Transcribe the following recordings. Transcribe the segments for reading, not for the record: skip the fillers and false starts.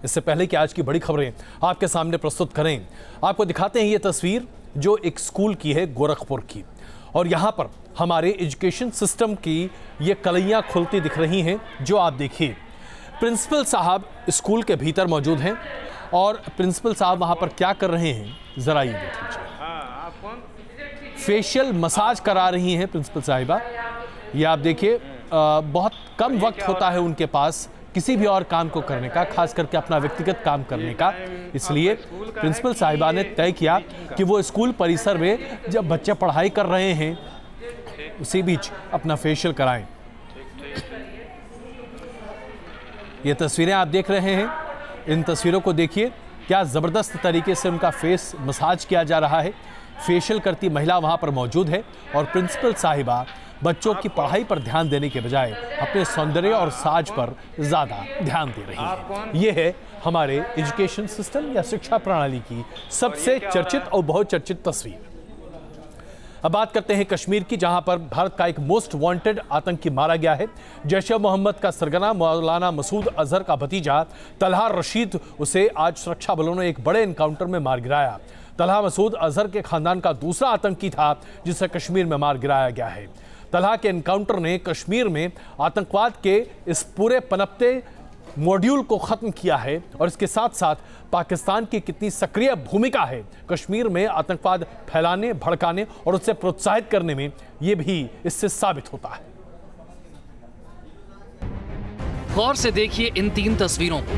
इससे पहले कि आज की बड़ी खबरें आपके सामने प्रस्तुत करें, आपको दिखाते हैं ये तस्वीर जो एक स्कूल की है, गोरखपुर की। और यहाँ पर हमारे एजुकेशन सिस्टम की ये कलैयाँ खुलती दिख रही हैं। जो आप देखिए, प्रिंसिपल साहब स्कूल के भीतर मौजूद हैं और प्रिंसिपल साहब वहाँ पर क्या कर रहे हैं, जरा ये देख लीजिए। फेशियल मसाज करा रही हैं प्रिंसिपल साहिबा। ये आप देखिए, बहुत कम वक्त होता है उनके पास किसी भी और काम को करने का, खास करके अपना व्यक्तिगत काम करने का। इसलिए प्रिंसिपल साहिबा ने तय किया कि वो स्कूल परिसर में जब बच्चे पढ़ाई कर रहे हैं उसी बीच अपना फेशियल कराएं। ये तस्वीरें आप देख रहे हैं, इन तस्वीरों को देखिए, क्या ज़बरदस्त तरीके से उनका फेस मसाज किया जा रहा है। फेशियल करती महिला वहाँ पर मौजूद है और प्रिंसिपल साहिबा बच्चों की पढ़ाई पर ध्यान देने के बजाय अपने सौंदर्य और साज पर ज़्यादा ध्यान दे रही है। ये है हमारे एजुकेशन सिस्टम या शिक्षा प्रणाली की सबसे चर्चित और बहुचर्चित तस्वीर। अब बात करते हैं कश्मीर की, जहां पर भारत का एक मोस्ट वांटेड आतंकी मारा गया है। जैश-ए-मोहम्मद का सरगना मौलाना मसूद अजहर का भतीजा तलहा रशीद, उसे आज सुरक्षा बलों ने एक बड़े एनकाउंटर में मार गिराया। तलहा मसूद अजहर के खानदान का दूसरा आतंकी था जिसे कश्मीर में मार गिराया गया है। तलहा के एनकाउंटर ने कश्मीर में आतंकवाद के इस पूरे पनपते मॉड्यूल को खत्म किया है और इसके साथ साथ पाकिस्तान की कितनी सक्रिय भूमिका है कश्मीर में आतंकवाद फैलाने, भड़काने और उसे प्रोत्साहित करने में, ये भी इससे साबित होता है। गौर से देखिए इन तीन तस्वीरों को।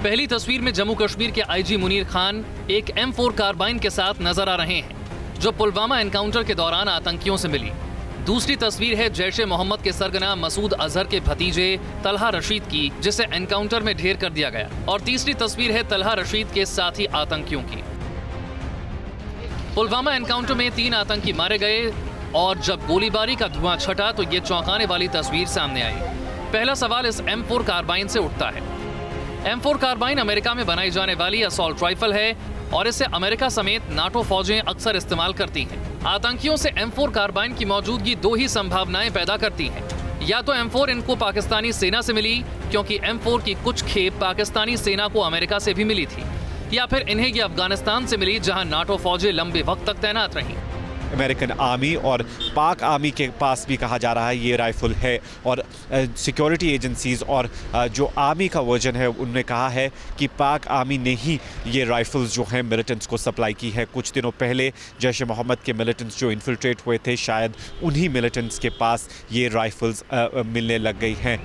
पहली तस्वीर में जम्मू कश्मीर के आईजी मुनीर खान एक M4 कार्बाइन के साथ नजर आ रहे हैं, जो पुलवामा एनकाउंटर के दौरान आतंकियों से मिली। दूसरी तस्वीर है जैश-ए-मोहम्मद के सरगना मसूद अजहर के भतीजे तलहा रशीद की, जिसे एनकाउंटर में ढेर कर दिया गया। और तीसरी तस्वीर है तलहा रशीद के साथी आतंकियों की। पुलवामा एनकाउंटर में 3 आतंकी मारे गए और जब गोलीबारी का धुआं छटा तो ये चौंकाने वाली तस्वीर सामने आई। पहला सवाल इस M4 कार्बाइन से उठता है। M4 कार्बाइन अमेरिका में बनाई जाने वाली असॉल्ट राइफल है और इसे अमेरिका समेत नाटो फौजें अक्सर इस्तेमाल करती हैं। आतंकियों से M4 कार्बाइन की मौजूदगी 2 ही संभावनाएं पैदा करती हैं। या तो M4 इनको पाकिस्तानी सेना से मिली, क्योंकि M4 की कुछ खेप पाकिस्तानी सेना को अमेरिका से भी मिली थी, या फिर इन्हें ये अफगानिस्तान से मिली, जहां नाटो फौजें लंबे वक्त तक तैनात रहीं। अमेरिकन आर्मी और पाक आर्मी के पास भी कहा जा रहा है ये राइफल है, और सिक्योरिटी एजेंसीज और जो आर्मी का वर्जन है उन्होंने कहा है कि पाक आर्मी ने ही ये राइफल्स जो हैं मिलिटेंट्स को सप्लाई की है। कुछ दिनों पहले जैश-ए-मोहम्मद के मिलिटेंट्स जो इन्फिल्ट्रेट हुए थे, शायद उन्हीं मिलिटेंट्स के पास ये राइफल्स मिलने लग गई हैं।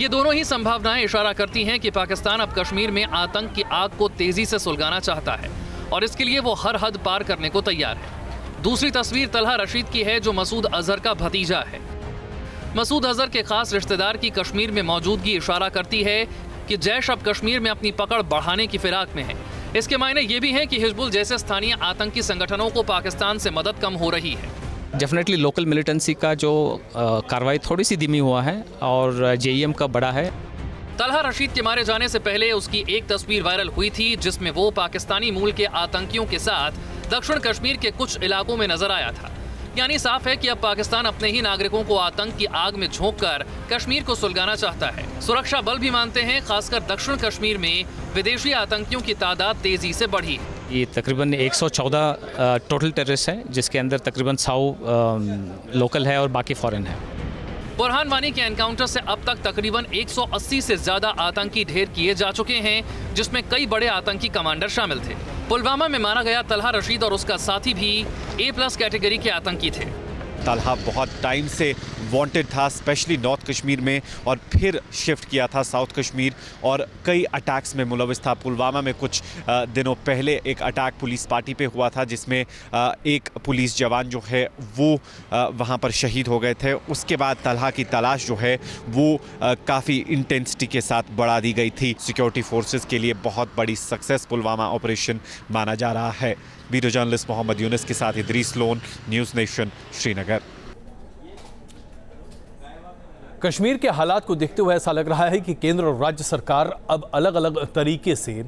ये दोनों ही संभावनाएं इशारा करती हैं कि पाकिस्तान अब कश्मीर में आतंक की आग को तेजी से सुलगाना चाहता है और इसके लिए वो हर हद पार करने को तैयार है। दूसरी तस्वीर तलहा रशीद की है, जो मसूद अजहर का भतीजा है। मसूद अजहर के खास रिश्तेदार की कश्मीर में मौजूदगी इशारा करती है कि जैश अब कश्मीर में अपनी पकड़ बढ़ाने की फिराक में है। इसके मायने ये भी हैं कि हिजबुल जैसे स्थानीय आतंकी संगठनों को पाकिस्तान से मदद कम हो रही है। डेफिनेटली लोकल मिलिटेंसी का जो कार्रवाई थोड़ी सी धीमी हुआ है और JEM का बड़ा है। तलहा रशीद के मारे जाने से पहले उसकी एक तस्वीर वायरल हुई थी, जिसमें वो पाकिस्तानी मूल के आतंकियों के साथ दक्षिण कश्मीर के कुछ इलाकों में नजर आया था। यानी साफ है कि अब पाकिस्तान अपने ही नागरिकों को आतंक की आग में झोंककर कश्मीर को सुलगाना चाहता है। सुरक्षा बल भी मानते हैं, खासकर दक्षिण कश्मीर में विदेशी आतंकियों की तादाद तेजी से बढ़ी है। ये तकरीबन 114 टोटल टेररिस्ट हैं, जिसके अंदर तकरीबन 100 लोकल है और बाकी फॉरेन है। बुरहान वानी के एनकाउंटर से अब तक तकरीबन 180 से ज्यादा आतंकी ढेर किए जा चुके हैं, जिसमें कई बड़े आतंकी कमांडर शामिल थे। पुलवामा में मारा गया तलहा रशीद और उसका साथी भी A+ कैटेगरी के आतंकी थे। तलहा बहुत टाइम से वांटेड था, स्पेशली नॉर्थ कश्मीर में, और फिर शिफ्ट किया था साउथ कश्मीर और कई अटैक्स में मुलविस था। पुलवामा में कुछ दिनों पहले एक अटैक पुलिस पार्टी पे हुआ था, जिसमें एक पुलिस जवान जो है वो वहाँ पर शहीद हो गए थे। उसके बाद तलहा की तलाश जो है वो काफ़ी इंटेंसिटी के साथ बढ़ा दी गई थी। सिक्योरिटी फोर्सेस के लिए बहुत बड़ी सक्सेस पुलवामा ऑपरेशन माना जा रहा है। वीडियो जर्नलिस्ट मोहम्मद यूनिस के साथ Idris loan, news nation, Srinagar. Kashmir के हालात को देखते हुए ऐसा लग रहा है कि केंद्र और राज्य सरकार अब अलग अलग तरीके से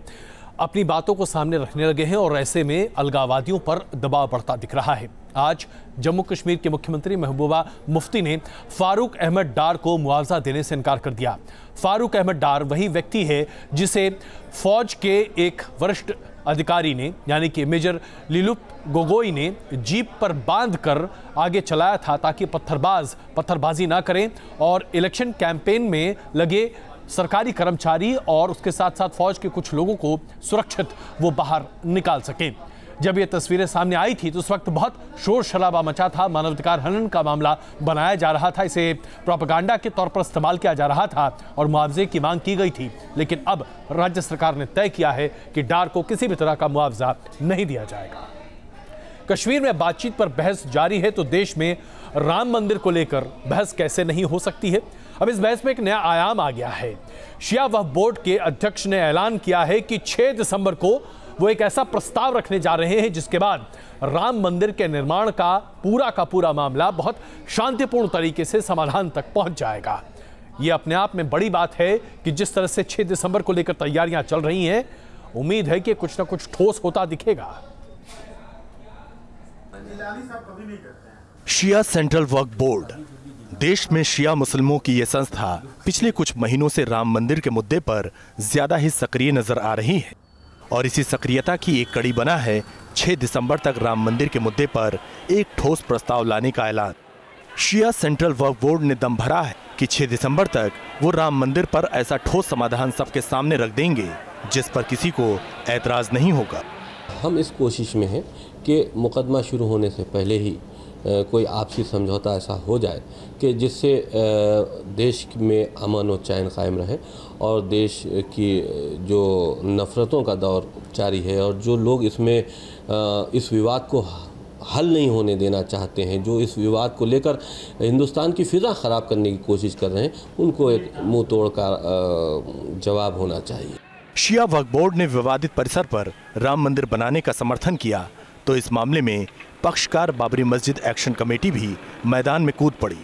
अपनी बातों को सामने रखने लगे हैं और ऐसे में अलगाववादियों पर दबाव बढ़ता दिख रहा है। आज जम्मू कश्मीर के मुख्यमंत्री महबूबा मुफ्ती ने फारूक अहमद डार को मुआवजा देने से इनकार कर दिया। फारूक अहमद डार वही व्यक्ति है जिसे फौज के एक वरिष्ठ अधिकारी ने यानी कि मेजर लिलुप गोगोई ने जीप पर बांधकर आगे चलाया था ताकि पत्थरबाजी ना करें और इलेक्शन कैंपेन में लगे सरकारी कर्मचारी और उसके साथ साथ फौज के कुछ लोगों को सुरक्षित वो बाहर निकाल सकें। जब ये तस्वीरें सामने आई थी तो उस वक्त बहुत शोर शराबा मचा था, मानवाधिकार हनन का मामला बनाया जा रहा था, इसे प्रोपेगेंडा के तौर पर इस्तेमाल किया जा रहा था और मुआवजे की मांग की गई थी। लेकिन अब राज्य सरकार ने तय किया है कि डार को किसी भी तरह का मुआवजा नहीं दिया जाएगा। कश्मीर में बातचीत पर बहस जारी है तो देश में राम मंदिर को लेकर बहस कैसे नहीं हो सकती है। अब इस बहस में एक नया आयाम आ गया है। शिया वक्फ बोर्ड के अध्यक्ष ने ऐलान किया है कि 6 दिसंबर को वो एक ऐसा प्रस्ताव रखने जा रहे हैं जिसके बाद राम मंदिर के निर्माण का पूरा मामला बहुत शांतिपूर्ण तरीके से समाधान तक पहुंच जाएगा। ये अपने आप में बड़ी बात है कि जिस तरह से 6 दिसंबर को लेकर तैयारियां चल रही हैं, उम्मीद है कि कुछ ना कुछ ठोस होता दिखेगा। शिया सेंट्रल वक्फ बोर्ड, देश में शिया मुस्लिमों की यह संस्था पिछले कुछ महीनों से राम मंदिर के मुद्दे पर ज्यादा ही सक्रिय नजर आ रही है और इसी सक्रियता की एक कड़ी बना है 6 दिसंबर तक राम मंदिर के मुद्दे पर एक ठोस प्रस्ताव लाने का ऐलान। शिया सेंट्रल वक्फ बोर्ड ने दम भरा है कि 6 दिसंबर तक वो राम मंदिर पर ऐसा ठोस समाधान सबके सामने रख देंगे जिस पर किसी को ऐतराज नहीं होगा। हम इस कोशिश में हैं कि मुकदमा शुरू होने से पहले ही कोई आपसी समझौता ऐसा हो जाए कि जिससे देश में अमन और चैन कायम रहे और देश की जो नफ़रतों का दौर जारी है और जो लोग इसमें इस विवाद को हल नहीं होने देना चाहते हैं, जो इस विवाद को लेकर हिंदुस्तान की फ़िज़ा ख़राब करने की कोशिश कर रहे हैं, उनको एक मुंह तोड़ का जवाब होना चाहिए। शिया वक्फ बोर्ड ने विवादित परिसर पर राम मंदिर बनाने का समर्थन किया तो इस मामले में पक्षकार बाबरी मस्जिद एक्शन कमेटी भी मैदान में कूद पड़ी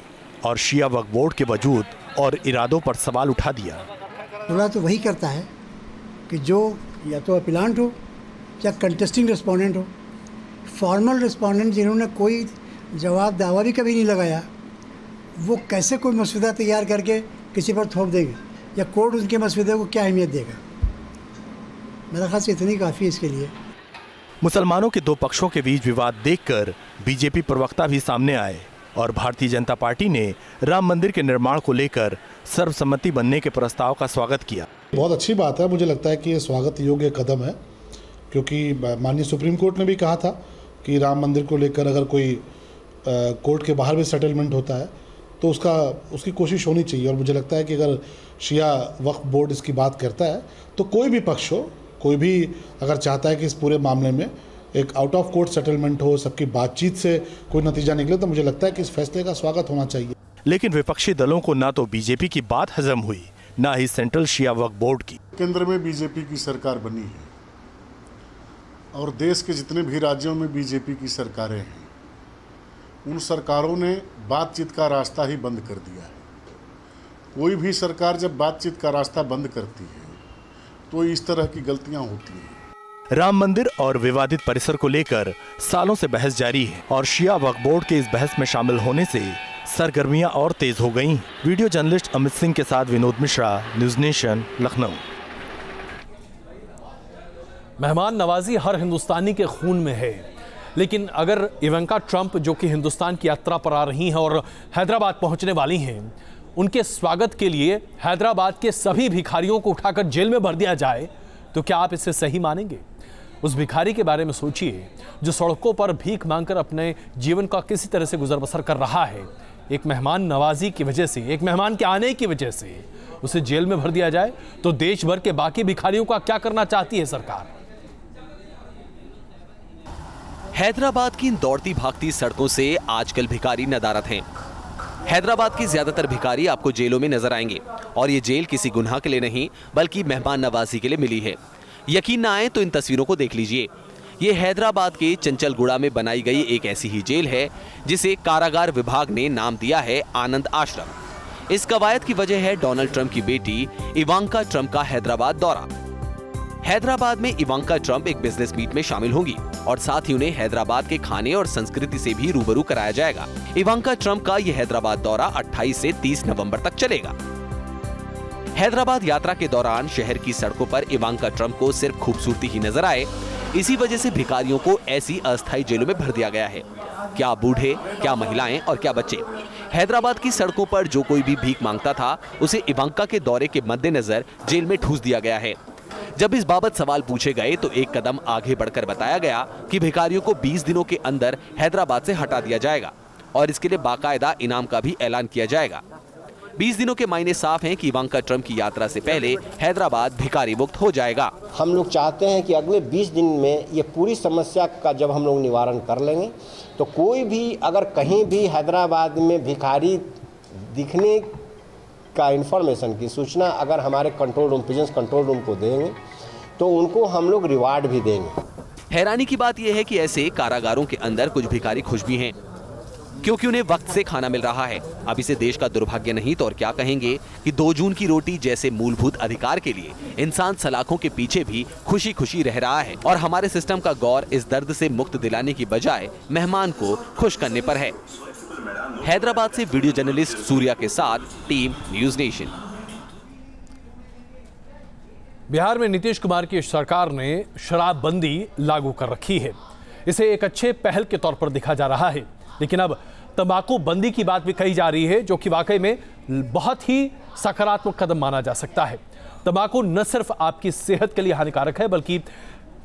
और शिया वक्फ बोर्ड के वजूद और इरादों पर सवाल उठा दिया। थोड़ा तो वही करता है कि जो या तो अपीलांट हो या कंटेस्टिंग रिस्पोंडेंट हो, फॉर्मल रिस्पोंडेंट जिन्होंने कोई जवाब दावा भी कभी नहीं लगाया, वो कैसे कोई मसौदा तैयार करके किसी पर थोप देंगे या कोर्ट उनके मसौदे को क्या अहमियत देगा। मेरा ख्याल से इतनी काफ़ी इसके लिए। मुसलमानों के दो पक्षों के बीच विवाद देखकर बीजेपी प्रवक्ता भी सामने आए और भारतीय जनता पार्टी ने राम मंदिर के निर्माण को लेकर सर्वसम्मति बनने के प्रस्ताव का स्वागत किया। बहुत अच्छी बात है, मुझे लगता है कि ये स्वागत योग्य कदम है क्योंकि माननीय सुप्रीम कोर्ट ने भी कहा था कि राम मंदिर को लेकर अगर कोई कोर्ट के बाहर भी सेटलमेंट होता है तो उसकी कोशिश होनी चाहिए और मुझे लगता है कि अगर शिया वक्फ बोर्ड इसकी बात करता है तो कोई भी पक्ष हो, कोई भी अगर चाहता है कि इस पूरे मामले में एक आउट ऑफ कोर्ट सेटलमेंट हो, सबकी बातचीत से कोई नतीजा निकले, तो मुझे लगता है कि इस फैसले का स्वागत होना चाहिए। लेकिन विपक्षी दलों को ना तो बीजेपी की बात हजम हुई ना ही सेंट्रल शिया वक्फ बोर्ड की। केंद्र में बीजेपी की सरकार बनी है और देश के जितने भी राज्यों में बीजेपी की सरकारें हैं, उन सरकारों ने बातचीत का रास्ता ही बंद कर दिया है। कोई भी सरकार जब बातचीत का रास्ता बंद करती है तो इस तरह की गलतियां होती हैं। राम मंदिर और विवादित परिसर को लेकर सालों से बहस जारी है और शिया वक्फ बोर्ड के इस बहस में शामिल होने से सरगर्मियां और तेज हो गईं। वीडियो जर्नलिस्ट अमित सिंह के साथ विनोद मिश्रा, न्यूज़ नेशन, लखनऊ। मेहमान नवाजी हर हिंदुस्तानी के खून में है, लेकिन अगर इवांका ट्रंप जो कि हिंदुस्तान की यात्रा पर आ रही हैं और हैदराबाद पहुंचने वाली हैं, उनके स्वागत के लिए हैदराबाद के सभी भिखारियों को उठाकर जेल में भर दिया जाए तो क्या आप इसे सही मानेंगे? उस भिखारी के बारे में सोचिए जो सड़कों पर भीख मांगकर अपने जीवन का किसी तरह से गुजर बसर कर रहा है। एक मेहमान नवाजी की वजह से, एक मेहमान के आने की वजह से उसे जेल में भर दिया जाए तो देश भर के बाकी भिखारियों का क्या करना चाहती है सरकार? हैदराबाद की इन दौड़ती भागती सड़कों से आजकल भिखारी नदारत हैं। हैदराबाद की ज्यादातर भिखारी आपको जेलों में नजर आएंगे और ये जेल किसी गुनाह के लिए नहीं बल्कि मेहमान नवाजी के लिए मिली है। यकीन ना आए तो इन तस्वीरों को देख लीजिए। ये हैदराबाद के चंचलगुड़ा में बनाई गई एक ऐसी ही जेल है जिसे कारागार विभाग ने नाम दिया है आनंद आश्रम। इस कवायद की वजह है डोनाल्ड ट्रंप की बेटी इवांका ट्रंप का हैदराबाद दौरा। हैदराबाद में इवांका ट्रंप एक बिजनेस मीट में शामिल होंगी और साथ ही उन्हें हैदराबाद के खाने और संस्कृति से भी रूबरू कराया जाएगा। इवांका ट्रंप का यह हैदराबाद दौरा 28 से 30 नवंबर तक चलेगा। हैदराबाद यात्रा के दौरान शहर की सड़कों पर इवांका ट्रंप को सिर्फ खूबसूरती ही नजर आए, इसी वजह से भिखारियों को ऐसी अस्थायी जेलों में भर दिया गया है। क्या बूढ़े, क्या महिलाएं और क्या बच्चे। हैदराबाद की सड़कों पर जो कोई भी भीख मांगता था उसे इवांका के दौरे के मद्देनजर जेल में ठूस दिया गया है। जब इस बाबत सवाल पूछे गए तो एक कदम आगे बढ़कर बताया गया कि भिखारियों को 20 दिनों के अंदर हैदराबाद से हटा दिया जाएगा और इसके लिए बाकायदा इनाम का भी ऐलान किया जाएगा। 20 दिनों के मायने साफ हैं कि इवांका ट्रंप की यात्रा से पहले हैदराबाद भिखारी मुक्त हो जाएगा। हम लोग चाहते हैं कि अगले 20 दिन में ये पूरी समस्या का जब हम लोग निवारण कर लेंगे तो कोई भी अगर कहीं भी हैदराबाद में भिखारी दिखने का इंफॉर्मेशन की सूचना अगर हमारे control room, presence control room को देंगे तो उनको हम लोग रिवार्ड भी देंगे। हैरानी की बात यह है कि ऐसे कारागारों के अंदर कुछ भिखारी खुश भी हैं, क्योंकि उन्हें वक्त से खाना मिल रहा है। अब इसे देश का दुर्भाग्य नहीं तो और क्या कहेंगे कि 2 जून की रोटी जैसे मूलभूत अधिकार के लिए इंसान सलाखों के पीछे भी खुशी खुशी रह रहा है और हमारे सिस्टम का गौर इस दर्द से मुक्त दिलाने की बजाय मेहमान को खुश करने पर है। हैदराबाद से वीडियो जर्नलिस्ट सूर्या के साथ टीम न्यूज नेशन। बिहार में नीतीश कुमार की सरकार ने शराबबंदी लागू कर रखी है। इसे एक अच्छे पहल के तौर पर देखा जा रहा है, लेकिन अब तंबाकू बंदी की बात भी कही जा रही है, जो कि वाकई में बहुत ही सकारात्मक कदम माना जा सकता है। तंबाकू न सिर्फ आपकी सेहत के लिए हानिकारक है बल्कि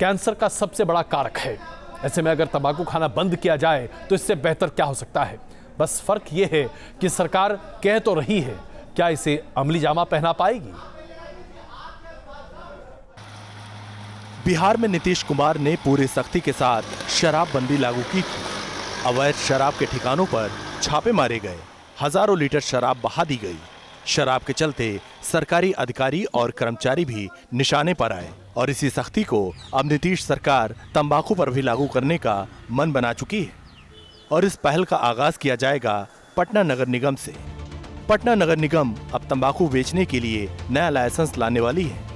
कैंसर का सबसे बड़ा कारक है। ऐसे में अगर तंबाकू खाना बंद किया जाए तो इससे बेहतर क्या हो सकता है। बस फर्क यह है कि सरकार कह तो रही है, क्या इसे अमली जामा पहना पाएगी। बिहार में नीतीश कुमार ने पूरी सख्ती के साथ शराबबंदी लागू की। अवैध शराब के ठिकानों पर छापे मारे गए, हजारों लीटर शराब बहा दी गई। शराब के चलते सरकारी अधिकारी और कर्मचारी भी निशाने पर आए और इसी सख्ती को अब नीतीश सरकार तंबाकू पर भी लागू करने का मन बना चुकी है और इस पहल का आगाज किया जाएगा पटना नगर निगम से। पटना नगर निगम अब तंबाकू बेचने के लिए नया लाइसेंस लाने वाली है।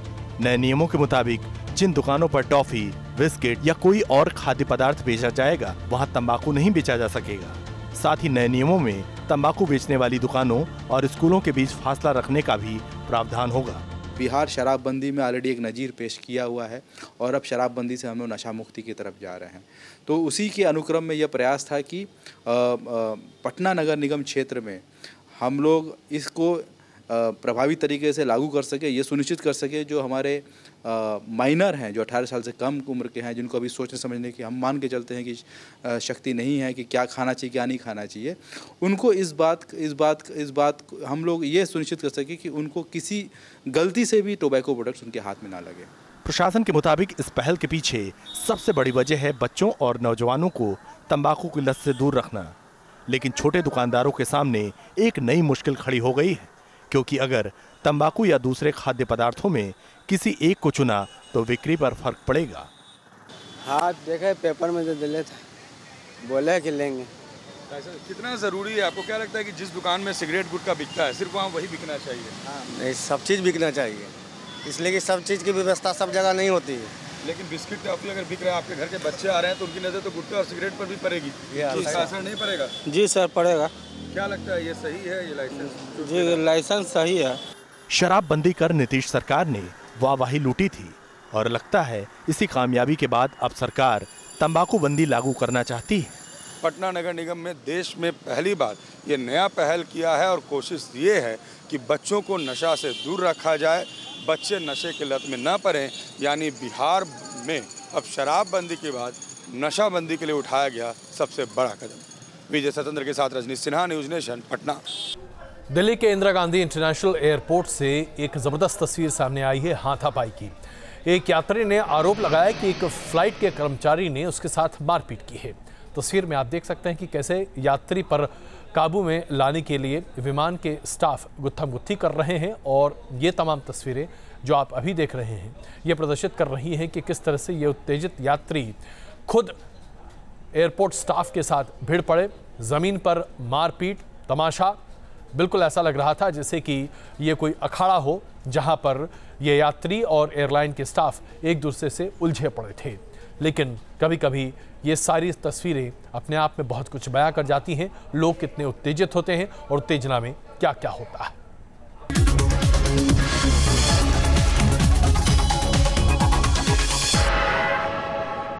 नए नियमों के मुताबिक जिन दुकानों पर टॉफी, बिस्किट या कोई और खाद्य पदार्थ बेचा जाएगा वहां तंबाकू नहीं बेचा जा सकेगा। साथ ही नए नियमों में तंबाकू बेचने वाली दुकानों और स्कूलों के बीच फासला रखने का भी प्रावधान होगा। बिहार शराबबंदी में ऑलरेडी एक नज़ीर पेश किया हुआ है और अब शराबबंदी से हम लोग नशा मुक्ति की तरफ जा रहे हैं। तो उसी के अनुक्रम में यह प्रयास था कि पटना नगर निगम क्षेत्र में हम लोग इसको प्रभावी तरीके से लागू कर सके, ये सुनिश्चित कर सके जो हमारे माइनर हैं, जो 18 साल से कम उम्र के हैं, जिनको अभी सोचने समझने की हम मान के चलते हैं कि शक्ति नहीं है कि क्या खाना चाहिए क्या नहीं खाना चाहिए, उनको इस बात हम लोग ये सुनिश्चित कर सके कि उनको किसी गलती से भी टोबैको प्रोडक्ट्स उनके हाथ में ना लगे। प्रशासन के मुताबिक इस पहल के पीछे सबसे बड़ी वजह है बच्चों और नौजवानों को तंबाकू की लत से दूर रखना। लेकिन छोटे दुकानदारों के सामने एक नई मुश्किल खड़ी हो गई है, क्योंकि अगर तंबाकू या दूसरे खाद्य पदार्थों में किसी एक को चुना तो बिक्री पर फर्क पड़ेगा। हाँ देखे पेपर में तो दिले थे, बोले कि लेंगे। कितना ज़रूरी है आपको क्या लगता है कि जिस दुकान में सिगरेट गुटखा बिकता है सिर्फ वहाँ वही बिकना चाहिए? हाँ नहीं, सब चीज़ बिकना चाहिए, इसलिए कि सब चीज़ की व्यवस्था सब जगह नहीं होती है। लेकिन बिस्किट टॉफी अगर बिक रहा है, आपके घर के बच्चे आ रहे हैं तो उनकी नज़र तो गुटखा और सिगरेट पर भी पड़ेगी, इसका असर नहीं पड़ेगा? जी सर पड़ेगा। क्या लगता है ये सही है ये लाइसेंस? जी लाइसेंस सही है। शराबबंदी कर नीतीश सरकार ने वाहवाही लूटी थी और लगता है इसी कामयाबी के बाद अब सरकार तंबाकू बंदी लागू करना चाहती है। पटना नगर निगम में देश में पहली बार ये नया पहल किया है और कोशिश ये है कि बच्चों को नशा से दूर रखा जाए, बच्चे नशे के लत में न पड़ें। यानी बिहार में अब शराबबंदी के बाद नशाबंदी के लिए उठाया गया सबसे बड़ा कदम। विजय स्वतंत्र के साथ रजनीश सिन्हा, न्यूज नेशन, पटना। दिल्ली के इंदिरा गांधी इंटरनेशनल एयरपोर्ट से एक जबरदस्त तस्वीर सामने आई है हाथापाई की। एक यात्री ने आरोप लगाया कि एक फ्लाइट के कर्मचारी ने उसके साथ मारपीट की है। तस्वीर में आप देख सकते हैं कि कैसे यात्री पर काबू में लाने के लिए विमान के स्टाफ गुत्थम-गुत्थी कर रहे हैं और ये तमाम तस्वीरें जो आप अभी देख रहे हैं ये प्रदर्शित कर रही हैं कि किस तरह से ये उत्तेजित यात्री खुद एयरपोर्ट स्टाफ के साथ भिड़ पड़े। ज़मीन पर मारपीट, तमाशा, बिल्कुल ऐसा लग रहा था जैसे कि ये कोई अखाड़ा हो जहां पर ये यात्री और एयरलाइन के स्टाफ एक दूसरे से उलझे पड़े थे। लेकिन कभी कभी ये सारी तस्वीरें अपने आप में बहुत कुछ बयां कर जाती हैं, लोग कितने उत्तेजित होते हैं और उत्तेजना में क्या क्या होता है।